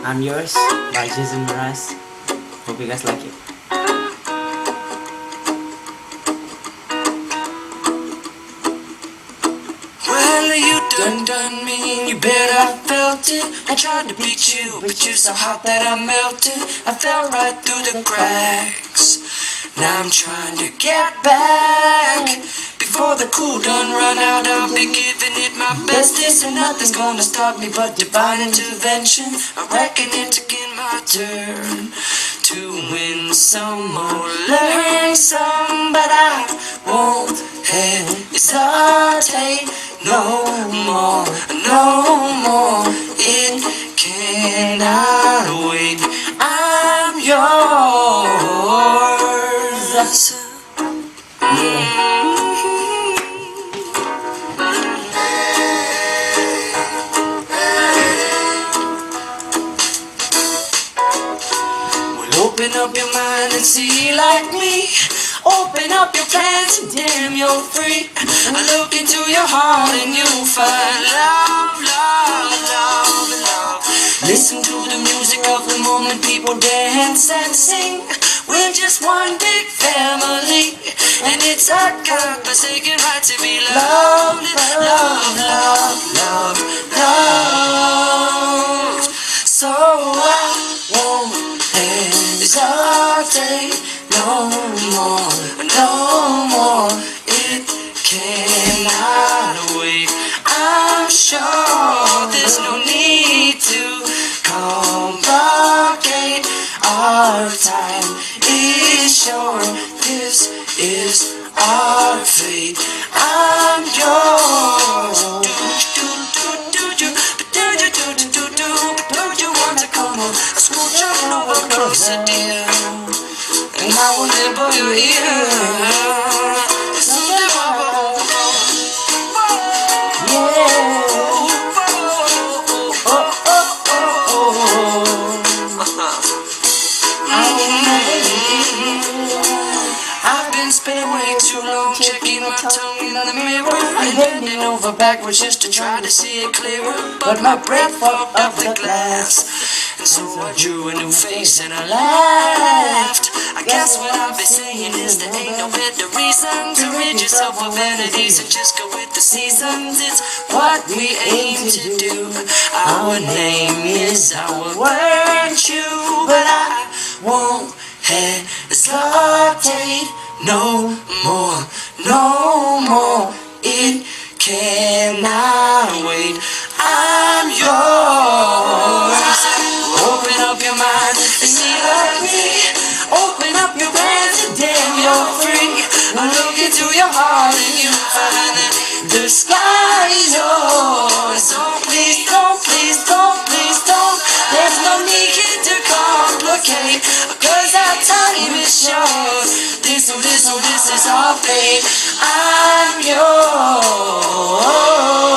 I'm Yours by Jason Mraz. Hope you guys like it. Well, you done me, you bet I felt it. I tried to beat you, but you're so hot that I melted. I fell right through the cracks. Now I'm trying to get back. Before the cool done run out, I'll be giving it my best. This and nothing's gonna stop me but divine intervention. I reckon it's again my turn to win some or learn some, but I won't hesitate no more, no more. It cannot wait. I'm yours. Open up your mind and see like me. Open up your plans and damn, you're free. Look into your heart and you'll find love, love, love, love. Listen to the music of the moment, people dance and sing. We're just one big family, and it's our God-forsaken right to be loved, love, love, love, love. So I won't hesitate no more, no more. It cannot wait. I'm sure there's no need to complicate. Our time is short. This is our fate. I'm yours. Do you want to come on? Scooch on over closer, dear, and I will nibble your ear. I've been spending way too long checking my tongue in the mirror and bending over backwards just to try to see it clearer. But my breath fogged up the glass, and so I drew a new face and I laughed. I guess what I've been saying is there ain't no better reason to rid yourself of vanities and just go with the seasons. It's what we aim to do. Our name is our virtue, but I won't hesitate no more, no more. It cannot wait. I'm yours. Open up your mind and see like me. Open up your hands and damn, you're free. Look into your heart and you find that the sky is yours. So please don't, please don't, please don't. There's no need here to complicate, 'cause our time is short. This is our fate. I'm yours.